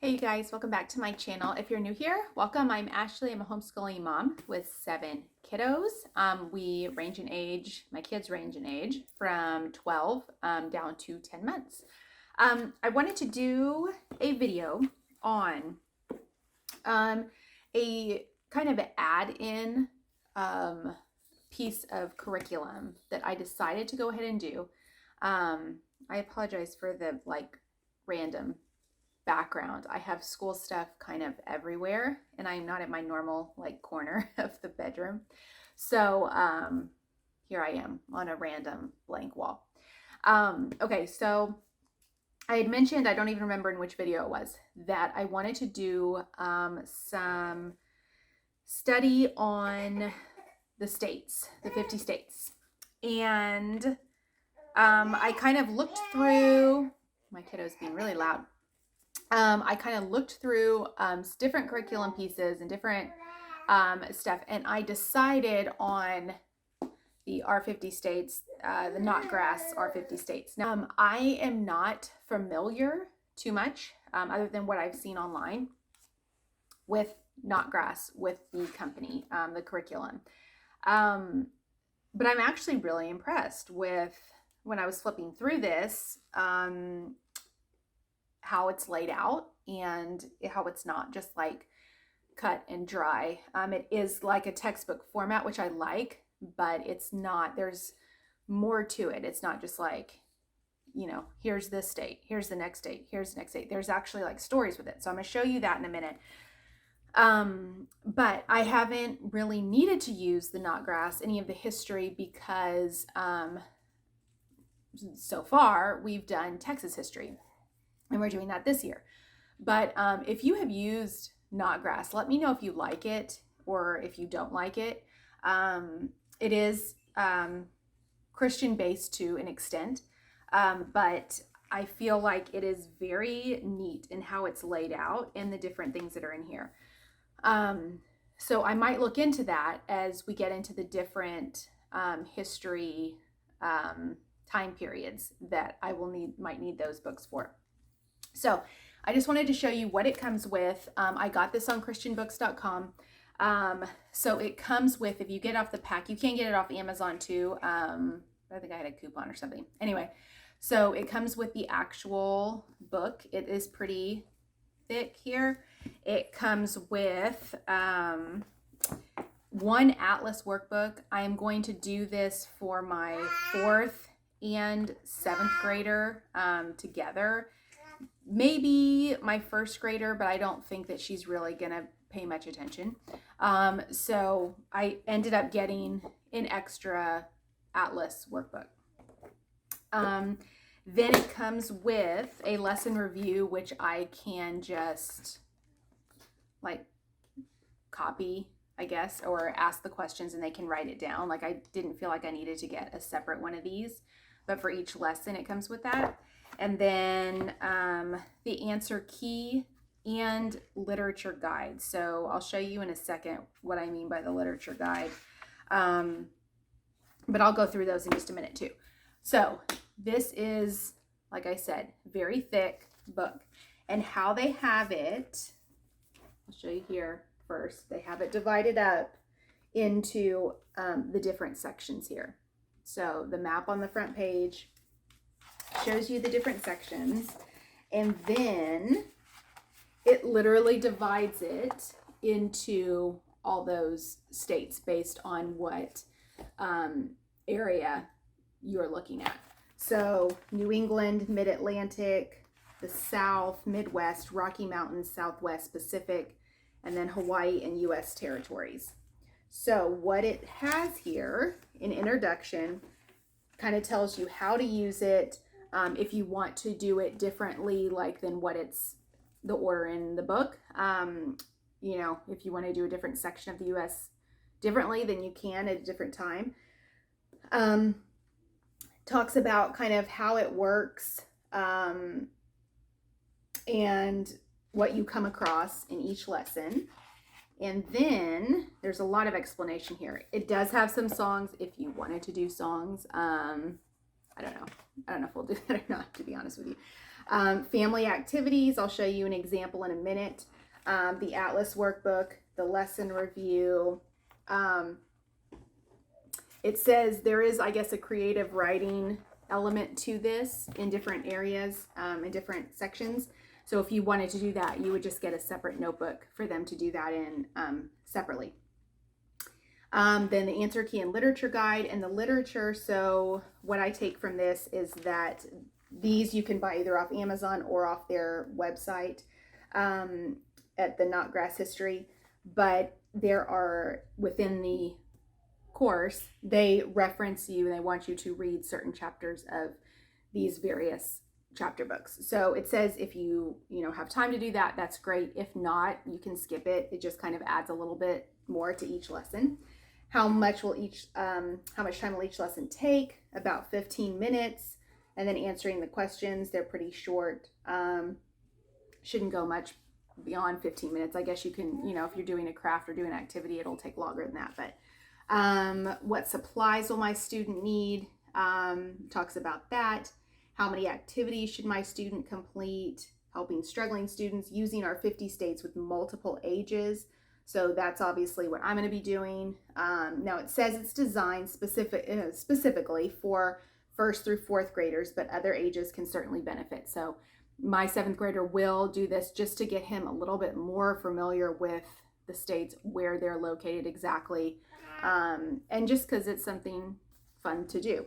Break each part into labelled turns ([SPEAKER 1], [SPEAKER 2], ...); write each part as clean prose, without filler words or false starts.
[SPEAKER 1] Hey you guys, welcome back to my channel. If you're new here, welcome. I'm Ashley. I'm a homeschooling mom with 7 kiddos. We range in age, my kids range in age from 12 down to 10 months. I wanted to do a video on a kind of add-in piece of curriculum that I decided to go ahead and do. I apologize for the random background. I have school stuff kind of everywhere and I'm not at my normal corner of the bedroom. So here I am on a random blank wall. Okay, so I had mentioned, I don't even remember in which video it was, that I wanted to do some study on the states, the 50 states. And I kind of looked through, my kiddo's being really loud. I kind of looked through different curriculum pieces and different stuff, and I decided on the R50 states, the Notgrass R50 states. Now, I am not familiar too much, other than what I've seen online with Notgrass, with the company, the curriculum. But I'm actually really impressed with, when I was flipping through this, how it's laid out and how it's not just cut and dry. It is like a textbook format, which I like, but it's not, there's more to it. It's not just here's this state, here's the next state, here's the next state. There's actually stories with it. So I'm gonna show you that in a minute. But I haven't really needed to use the Notgrass, any of the history, because so far we've done Texas history. And we're doing that this year. But if you have used Notgrass, let me know if you like it or if you don't like it. It is Christian based to an extent, but I feel like it is very neat in how it's laid out and the different things that are in here. So I might look into that as we get into the different history time periods that I will might need those books for. So I just wanted to show you what it comes with. I got this on christianbooks.com. So it comes with, if you get off the pack, you can get it off Amazon too. I think I had a coupon or something. Anyway, so it comes with the actual book. It is pretty thick here. It comes with one atlas workbook. I am going to do this for my 4th and 7th grader together. Maybe my 1st grader, but I don't think that she's really gonna pay much attention. So I ended up getting an extra atlas workbook. Then it comes with a lesson review, which I can just copy, I guess, or ask the questions and they can write it down. I didn't feel like I needed to get a separate one of these, but for each lesson it comes with that. And then the answer key and literature guide. So I'll show you in a second what I mean by the literature guide. But I'll go through those in just a minute too. So this is, like I said, very thick book. And how they have it, I'll show you here first. They have it divided up into the different sections here. So the map on the front page shows you the different sections, and then it literally divides it into all those states based on what area you're looking at. So New England, Mid-Atlantic, the South, Midwest, Rocky Mountains, Southwest, Pacific, and then Hawaii and US territories. So what it has here in introduction kind of tells you how to use it. If you want to do it differently, than what it's the order in the book, if you want to do a different section of the U.S. differently, then you can at a different time. Talks about kind of how it works and what you come across in each lesson. And then there's a lot of explanation here. It does have some songs if you wanted to do songs. I don't know if we'll do that or not, to be honest with you. Family activities, I'll show you an example in a minute. The Atlas workbook, the lesson review. It says there is, I guess, a creative writing element to this in different areas, in different sections. So if you wanted to do that, you would just get a separate notebook for them to do that in separately. Then the answer key and literature guide, and the literature. So what I take from this is that these you can buy either off Amazon or off their website at the Notgrass history, but there are within the course, they reference you and they want you to read certain chapters of these various chapter books. So it says if you have time to do that, that's great. If not, you can skip it. It just kind of adds a little bit more to each lesson. How much time will each lesson take? About 15 minutes. And then answering the questions, they're pretty short. Shouldn't go much beyond 15 minutes. I guess you can, if you're doing a craft or doing an activity, it'll take longer than that. But what supplies will my student need? Talks about that. How many activities should my student complete? Helping struggling students, using our 50 states with multiple ages. So that's obviously what I'm going to be doing. Now it says it's designed specifically for 1st through 4th graders, but other ages can certainly benefit. So my 7th grader will do this just to get him a little bit more familiar with the states, where they're located exactly, and just because it's something fun to do.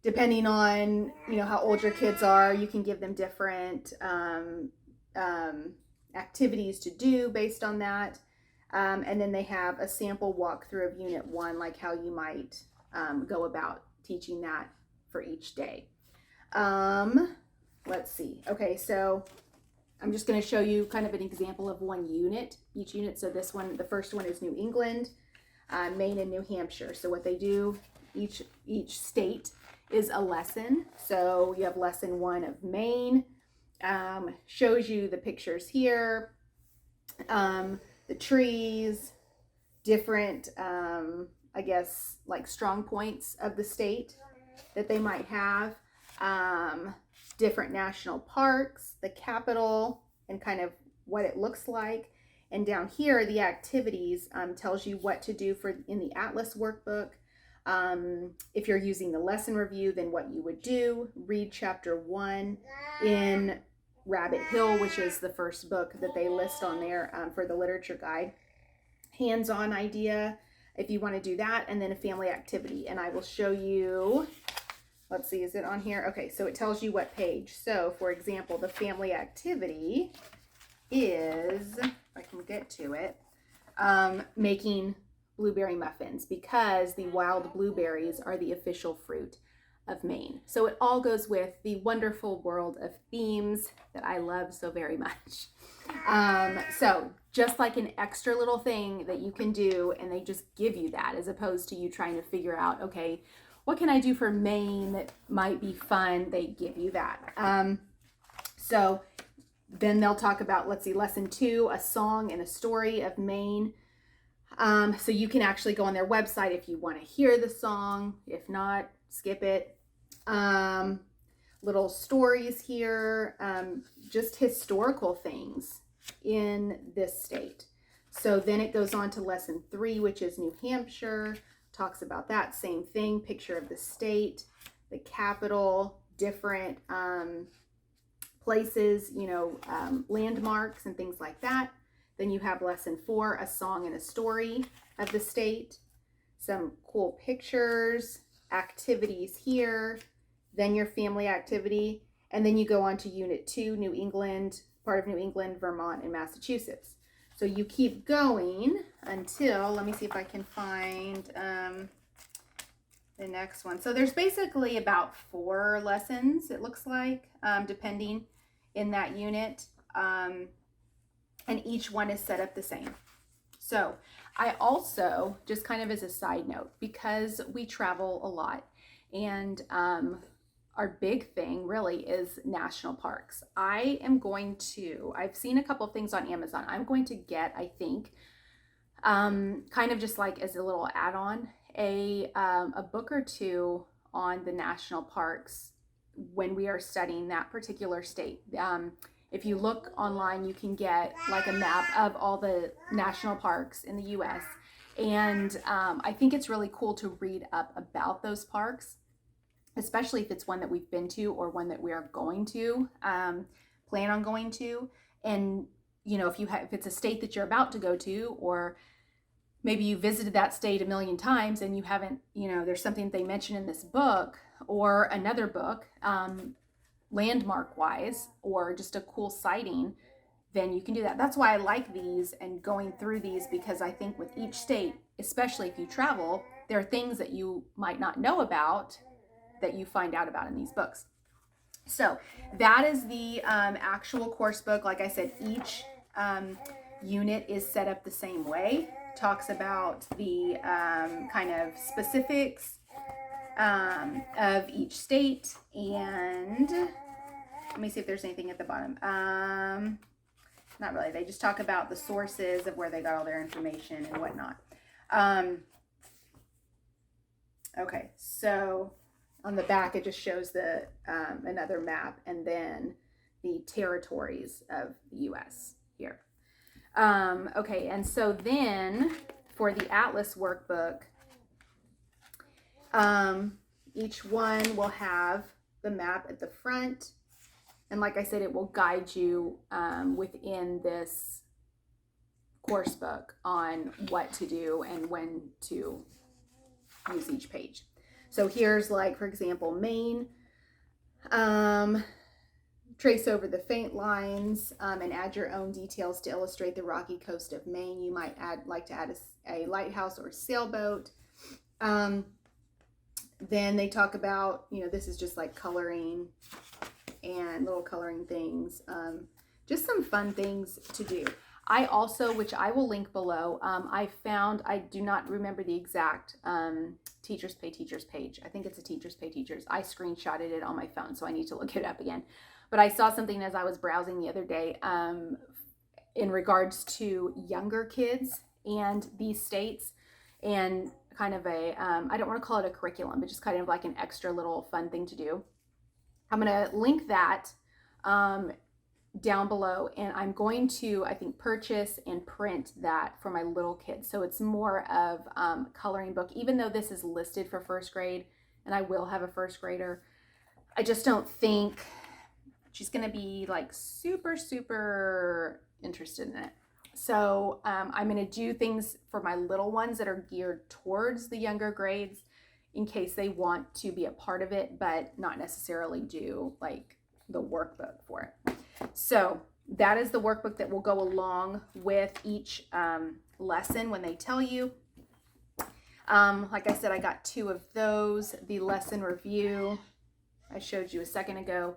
[SPEAKER 1] Depending on how old your kids are, you can give them different activities to do based on that. And then they have a sample walkthrough of Unit 1, like how you might go about teaching that for each day. Let's see. Okay, so I'm just going to show you kind of an example of each unit. So this one, the first one is New England, Maine, and New Hampshire. So what they do, each state is a lesson. So you have lesson 1 of Maine, shows you the pictures here, the trees, different, I guess, like strong points of the state that they might have, different national parks, the capital, and kind of what it looks like. And down here, the activities tells you what to do in the Atlas workbook. If you're using the lesson review, then what you would do. Read chapter 1 in Rabbit Hill, which is the first book that they list on there for the literature guide. Hands-on idea, if you want to do that, and then a family activity. And I will show you, let's see, is it on here? Okay, so it tells you what page. So for example, the family activity is, if I can get to it, making blueberry muffins, because the wild blueberries are the official fruit of Maine. So it all goes with the wonderful world of themes that I love so very much. So just like an extra little thing that you can do, and they just give you that, as opposed to you trying to figure out, okay, what can I do for Maine that might be fun? They give you that. So then they'll talk about, let's see, lesson 2, a song and a story of Maine. So you can actually go on their website if you want to hear the song. If not, skip it. Little stories here, just historical things in this state. So then it goes on to lesson 3, which is New Hampshire. Talks about that same thing, picture of the state, the capital, different places, landmarks and things like that. Then you have lesson 4, a song and a story of the state, some cool pictures, activities here, then your family activity, and then you go on to unit 2, New England, part of New England, Vermont, and Massachusetts. So you keep going until, let me see if I can find the next one. So there's basically about 4 lessons, it looks like, depending in that unit. And each one is set up the same. So I also, just kind of as a side note, because we travel a lot, and our big thing really is national parks. I've seen a couple of things on Amazon. I'm going to get, I think, kind of just like as a little add-on, a book or two on the national parks when we are studying that particular state. If you look online, you can get like a map of all the national parks in the US. And I think it's really cool to read up about those parks, especially if it's one that we've been to or one that we are going to, plan on going to. And, you know, if it's a state that you're about to go to, or maybe you visited that state a million times and you haven't, you know, there's something they mention in this book or another book, landmark wise, or just a cool sighting, then you can do that. That's why I like these and going through these, because I think with each state, especially if you travel, there are things that you might not know about that you find out about in these books. So that is the actual course book. Like I said, each unit is set up the same way. Talks about the kind of specifics of each state, and let me see if there's anything at the bottom. Not really. They just talk about the sources of where they got all their information and whatnot. Okay, so on the back it just shows the another map and then the territories of the US here. Okay, and so then for the Atlas workbook, each one will have the map at the front, and like I said, it will guide you within this course book on what to do and when to use each page. So here's, like, for example, Maine. Trace over the faint lines and add your own details to illustrate the rocky coast of Maine. You might like to add a lighthouse or sailboat. Then they talk about, you know, this is just like coloring and little coloring things. Just some fun things to do. I also, which I will link below, I found, I do not remember the exact Teachers Pay Teachers page. I think it's a Teachers Pay Teachers. I screenshotted it on my phone, so I need to look it up again. But I saw something as I was browsing the other day in regards to younger kids and these states, and kind of a, I don't want to call it a curriculum, but just kind of like an extra little fun thing to do. I'm going to link that down below, and I'm going to, I think, purchase and print that for my little kids. So it's more of coloring book, even though this is listed for first grade, and I will have a first grader. I just don't think she's going to be like super interested in it. So I'm going to do things for my little ones that are geared towards the younger grades in case they want to be a part of it, but not necessarily do like the workbook for it. So that is the workbook that will go along with each lesson when they tell you. Like I said, I got 2 of those. The lesson review I showed you a second ago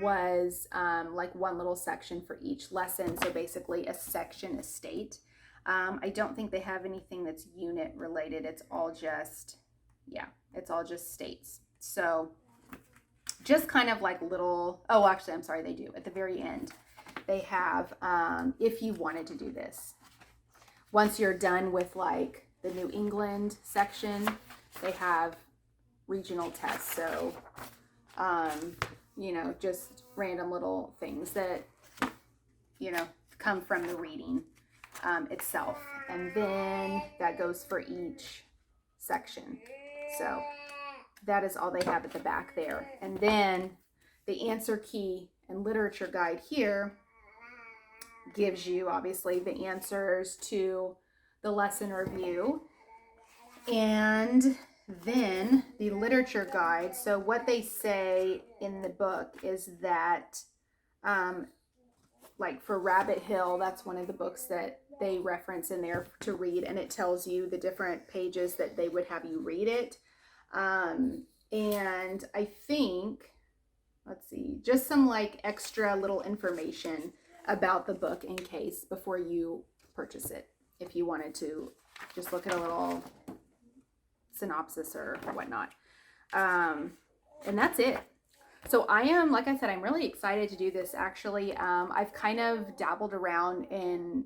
[SPEAKER 1] was like one little section for each lesson. So basically a section, a state. I don't think they have anything that's unit related. It's all just, yeah, it's all just states. So just kind of like little, oh, actually, I'm sorry, they do. At the very end, they have, if you wanted to do this, once you're done with like the New England section, they have regional tests. So, you know, just random little things that, you know, come from the reading itself. And then that goes for each section. So that is all they have at the back there. And then the answer key and literature guide here gives you obviously the answers to the lesson review. And then the literature guide. So what they say in the book is that like for Rabbit Hill, that's one of the books that they reference in there to read, and it tells you the different pages that they would have you read it. And I think, let's see, just some like extra little information about the book in case before you purchase it, if you wanted to just look at a little synopsis or whatnot. And that's it. So I am, like I said, I'm really excited to do this actually. I've kind of dabbled around in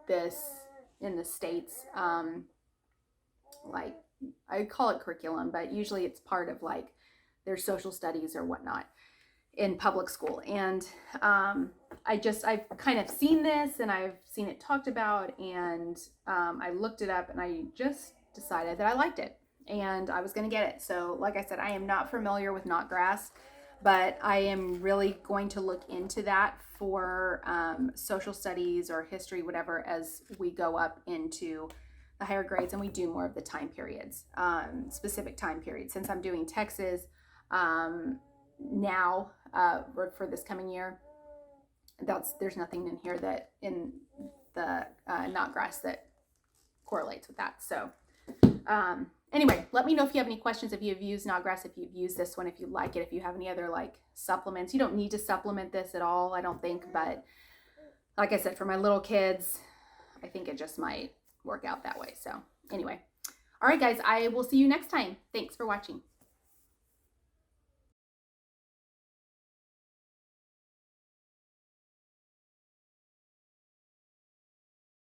[SPEAKER 1] this in the States, like I call it curriculum, but usually it's part of like their social studies or whatnot in public school. And I've kind of seen this and I've seen it talked about, and I looked it up and I just decided that I liked it and I was going to get it. So like I said, I am not familiar with Notgrass, but I am really going to look into that for social studies or history, whatever, as we go up into the higher grades and we do more of the time periods, specific time periods. Since I'm doing Texas now for this coming year, there's nothing in here that in the Notgrass that correlates with that. So anyway, let me know if you have any questions, if you've used Notgrass, if you've used this one, if you like it, if you have any other like supplements. You don't need to supplement this at all, I don't think, but like I said, for my little kids, I think it just might work out that way. So anyway, all right guys, I will see you next time. Thanks for watching.